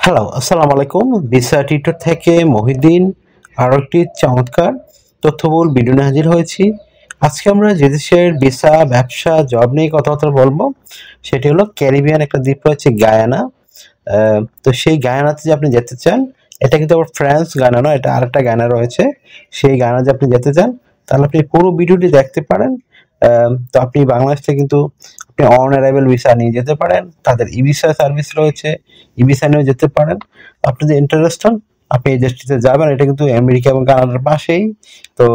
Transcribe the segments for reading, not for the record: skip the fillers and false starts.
Hello, আসসালামু আলাইকুম। Visa tutor থেকে মহিউদ্দিন আরও একটি চমৎকার তথ্যবহুল ভিডিও নিয়ে হাজির হয়েছি। আজকে আমরা যে দেশের ভিসা, ব্যবসা, জব নিয়ে কথাবার্তা বলবো সেটি হলো ক্যারিবিয়ান একটা দ্বীপ রয়েছে গায়ানা। তো সেই গায়ানাতে যে আপনি যেতে চান, এটা কিন্তু আবার ফ্রান্স গায়ানা নয়, এটা আরেকটা গায়ানা রয়েছে। সেই গায়ানা যে আপনি যেতে চান তাহলে আপনি পুরো ভিডিওটি দেখতে পারেন। তো আপনি বাংলাদেশ থেকে কিন্তু আপনি অন অ্যারাইভেল ভিসা নিয়ে যেতে পারেন, তাদের ই ভিসা সার্ভিস রয়েছে, ই ভিসা নিয়েও যেতে পারেন। আপনি যে ইন্টারেস্ট হন আপনি এই দেশটিতে যাবেন, এটা কিন্তু আমেরিকা এবং কানাডার পাশেই। তো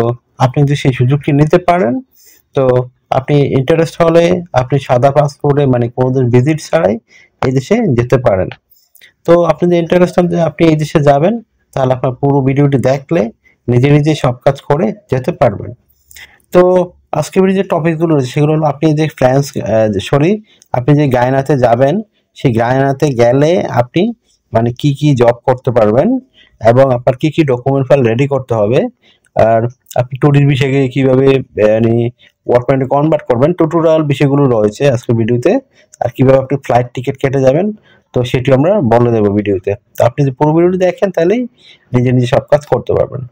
আপনি যদি সেই সুযোগটি নিতে পারেন, তো আপনি ইন্টারেস্ট হলে আপনি সাদা পাসপোর্টে মানে কোনো দিন ভিজিট ছাড়াই এই দেশে যেতে পারেন। তো আপনি যে ইন্টারেস্ট হন যে আপনি এই দেশে যাবেন, তাহলে আপনার পুরো ভিডিওটি দেখলে নিজে নিজে সব কাজ করে যেতে পারবেন। তো আজকের ভিডিও যে টপিকগুলো রয়েছে সেগুলো হলো আপনি যে ফ্রান্স আপনি যে গায়ানাতে যাবেন, সেই গায়ানাতে গেলে আপনি মানে কি কি জব করতে পারবেন এবং আপনার কি কি ডকুমেন্ট ফাইল রেডি করতে হবে, আর আপনি ট্যুরিস্ট ভিসাকে কিভাবে মানে ওয়ার্ক পয়েন্টে কনভার্ট করবেন, টোটাল বিষয়গুলো রয়েছে আজকের ভিডিওতে। আর কিভাবে আপনি ফ্লাইট টিকিট কেটে যাবেন, তো সেটি আমরা বলে দেবো ভিডিওতে। তো আপনি যদি পুরো ভিডিওটি দেখেন তাহলেই নিজে নিজে সব কাজ করতে পারবেন।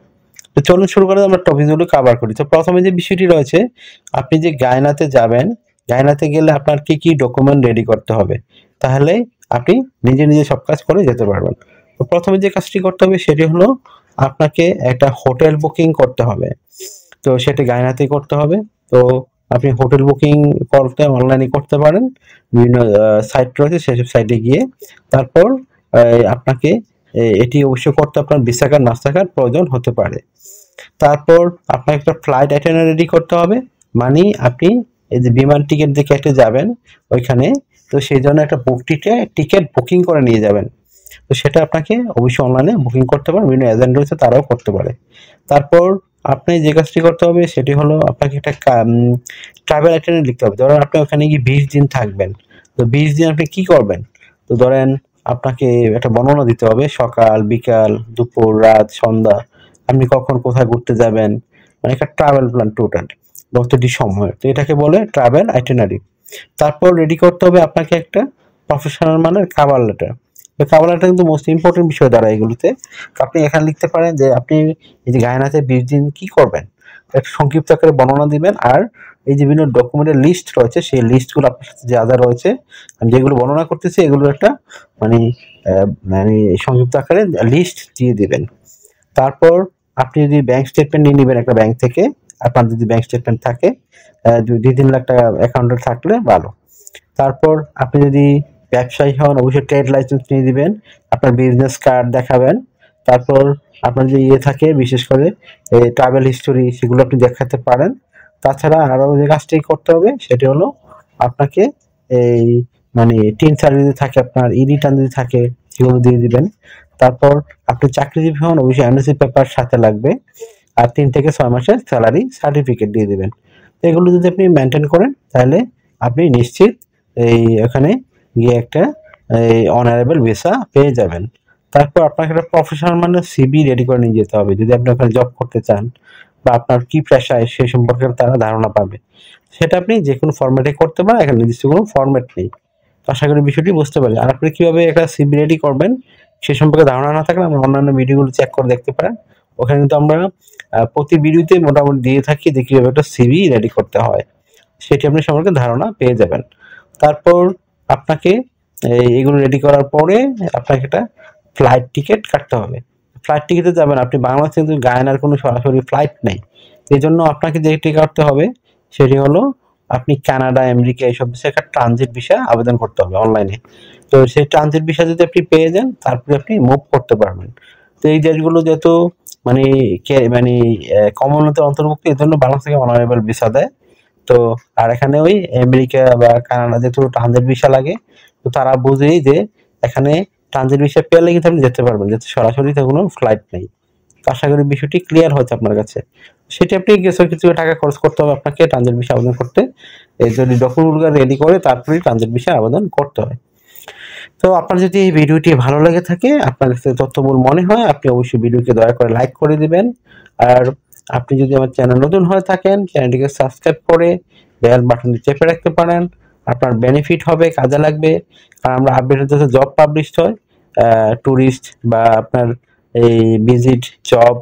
তো চলুন শুরু করে আমরা টপিকগুলো কভার করি। তো প্রথমে যে বিষয়টি রয়েছে, আপনি যে গায়ানাতে যাবেন, গায়ানাতে গেলে আপনার কি কি ডকুমেন্ট রেডি করতে হবে, তাহলে আপনি নিজে নিজে সব কাজ করে যেতে পারবেন। তো প্রথমে যে কাজটি করতে হবে সেটি হলো আপনাকে একটা হোটেল বুকিং করতে হবে। তো সেটি গায়ানাতেই করতে হবে। তো আপনি হোটেল বুকিং করতে অনলাইনে করতে পারেন, বিভিন্ন সাইট রয়েছে সেসব সাইটে গিয়ে। তারপর আপনাকে এটি অবশ্যই করতে আপনার ভিসা কার্ড, মাস্টার কার্ড প্রয়োজন হতে পারে। তারপর আপনাকে একটা ফ্লাইট আইটিনারি করতে হবে, মানে আপনি এই যে বিমান টিকিট যে কেটে যাবেন ওইখানে, তো সেই জন্য একটা টিকিট বুকিং করে নিয়ে যাবেন। তো সেটা আপনাকে অবশ্যই অনলাইনে বুকিং করতে পারেন, বিভিন্ন এজেন্ট রয়েছে তারাও করতে পারে। তারপর আপনি যে কাজটি করতে হবে সেটি হলো আপনাকে একটা ট্রাভেল আইটিনারি লিখতে হবে। ধরেন আপনি ওখানে গিয়ে 20 দিন থাকবেন, তো 20 দিন আপনি কি করবেন। তো ধরেন আপনাকে একটা বর্ণনা দিতে হবে, সকাল, বিকাল, দুপুর, রাত, সন্ধ্যা, আপনি কখন কোথায় ঘুরতে যাবেন, মানে একটা ট্রাভেল প্ল্যান টোটাল প্রতিটি সময়। তো এটাকে বলে ট্রাভেল আইটিনারি। তারপর রেডি করতে হবে আপনাকে একটা প্রফেশনাল মানের কভার লেটার। তো কভার লেটার কিন্তু মোস্ট ইম্পর্টেন্ট বিষয় দ্বারা এগুলোতে। তো আপনি এখানে লিখতে পারেন যে আপনি এই যে গায়ানাতে 20 দিন কি করবেন, একটা সংক্ষিপ্ত আকারে বর্ণনা দিবেন। আর এই যে বিভিন্ন ডকুমেন্টের লিস্ট রয়েছে সেই লিস্টগুলো আপনার সাথে যা যা রয়েছে, আমি যেগুলো বর্ণনা করতেছি এগুলোর একটা মানে মানে সংক্ষিপ্ত আকারে লিস্ট দিয়ে দিবেন। তারপর আপনি যদি ব্যাংক স্টেটমেন্ট নিয়ে নেবেন একটা ব্যাংক থেকে, আপনার যদি ব্যাংক স্টেটমেন্ট থাকে, 2-3 লাখ টাকা অ্যাকাউন্টে থাকলে ভালো। তারপর আপনি যদি ব্যবসায়ী হন অবশ্যই ট্রেড লাইসেন্স নিয়ে দিবেন, আপনার বিজনেস কার্ড দেখাবেন। তারপর আপনার যে থাকে বিশেষ করে ট্রাভেল হিস্টোরি সেগুলো আপনি দেখাতে পারেন। তাছাড়া আরও যে কাজটি করতে হবে সেটি হলো আপনাকে এই মানে টিন সার্ভিস যদি থাকে, আপনার রিটার্ন যদি থাকে সেগুলো দিয়ে দিবেন। তারপর আপনি চাকরিজীবী হন অবশ্যই এনওসি পেপার সাথে লাগবে। আর 3 থেকে 6 মাসের স্যালারি সার্টিফিকেট দিয়ে দিবেন। তো এগুলো যদি আপনি মেনটেন করেন তাহলে আপনি নিশ্চিত ওখানে গিয়ে একটা অনারেবল ভিসা পেয়ে যাবেন। তারপর আপনাকে একটা প্রফেশনাল মানে সিভি রেডি করে নিয়ে যেতে হবে, যদি আপনি ওখানে জব করতে চান বা আপনার কি পেশায় সে সম্পর্কে তারা ধারণা পাবে। সেটা আপনি যে কোনো ফরম্যাটে করতে পারেন, এখানে নির্দিষ্ট কোনো ফরম্যাট নেই। তো আশা করি বিষয়টি বুঝতে পারি। আর আপনি কিভাবে একটা সিভি রেডি করবেন সে সম্পর্কে ধারণা না থাকলে আমরা অন্যান্য ভিডিওগুলো চেক করে দেখতে পারেন। ওখানে কিন্তু আমরা প্রতি ভিডিওতে মোটামুটি দিয়ে থাকি যে কিভাবে একটা সিভি রেডি করতে হয়, সেটি আপনি সম্পর্কে ধারণা পেয়ে যাবেন। তারপর আপনাকে এগুলো রেডি করার পরে আপনাকে একটা ফ্লাইট টিকিট কাটতে হবে। ফ্লাইট টিকিটে যাবেন আপনি, বাংলাদেশে কিন্তু গায়ানার কোনো সরাসরি ফ্লাইট নেই। এই জন্য আপনাকে যেটি করতে হবে সেটি হলো আপনি কানাডা, আমেরিকা এইসব দেশে একটা ট্রানজিট ভিসা আবেদন করতে হবে অনলাইনে। তো সেই ট্রানজিট ভিসা যদি আপনি পেয়ে যান তারপরে আপনি মুভ করতে পারবেন। তো এই দেশগুলো যেহেতু মানে মানে কমনওয়েলথের অন্তর্ভুক্ত, এই জন্য বাংলাদেশ থেকে অনারেবল ভিসা দেয়। তো আর এখানে ওই আমেরিকা বা কানাডা যেহেতু ট্রানজিট ভিসা লাগে, তো তারা বুঝেই যে এখানে ট্রানজিট ভিসা পেলে কিন্তু আপনি যেতে পারবেন, যেহেতু সরাসরি কোনো ফ্লাইট নেই। তো আশা করি বিষয়টি ক্লিয়ার হয়েছে আপনার কাছে। সেটি আপনি কিছু টাকা খরচ করতে হবে আপনাকে ট্রানজিট ভিসা আবেদন করতে। এই যদি ডকুমেন্টগুলো রেডি করে তারপরেই ট্রানজিট ভিসা আবেদন করতে হয়। তো আপনার যদি এই ভিডিওটি ভালো লেগে থাকে, আপনার কাছে তথ্যবহুল মনে হয়, আপনি অবশ্যই ভিডিওকে দয়া করে লাইক করে দিবেন। আর আপনি যদি আমার চ্যানেল নতুন হয়ে থাকেন চ্যানেলটিকে সাবস্ক্রাইব করে বেল বাটনটি চেপে রাখতে পারেন। আপনার বেনিফিট হবে, কাজে লাগবে। কারণ আমরা আপডেটেড যত জব পাবলিশ হয়, ট্যুরিস্ট বা আপনার এই ভিজিট জব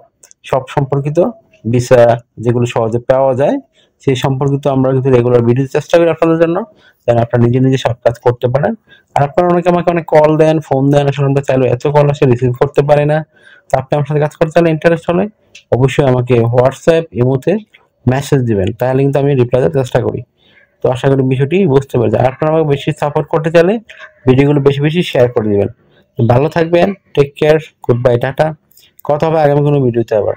সব সম্পর্কিত ভিসা যেগুলো সহজে পাওয়া যায় সেই সম্পর্কিত আমরা কিন্তু রেগুলার ভিডিও চেষ্টা করি আপনাদের জন্য, যেন আপনারা নিজে নিজে সব কাজ করতে পারেন। আর আপনারা অনেকে আমাকে অনেক কল দেন, ফোন দেন, আসলে আমরা চাইলে এত কল আসে রিসিভ করতে পারি না। তো আপনি আমার সাথে কাজ করতে চাইলে ইন্টারেস্ট হলে অবশ্যই আমাকে হোয়াটসঅ্যাপ ইমোতে মেসেজ দিবেন, তাহলে কিন্তু আমি রিপ্লাই দেওয়ার চেষ্টা করি। তো আশা করি বিষয়টি বুঝতে পেরেছেন। আর আপনারা আমাকে বেশি সাপোর্ট করতে চাইলে ভিডিওগুলো বেশি বেশি শেয়ার করে দিবেন। ভালো থাকবেন, টেক কেয়ার, গুড বাই, টাটা। কথা হবে আগামী কোনো ভিডিওতে আবার।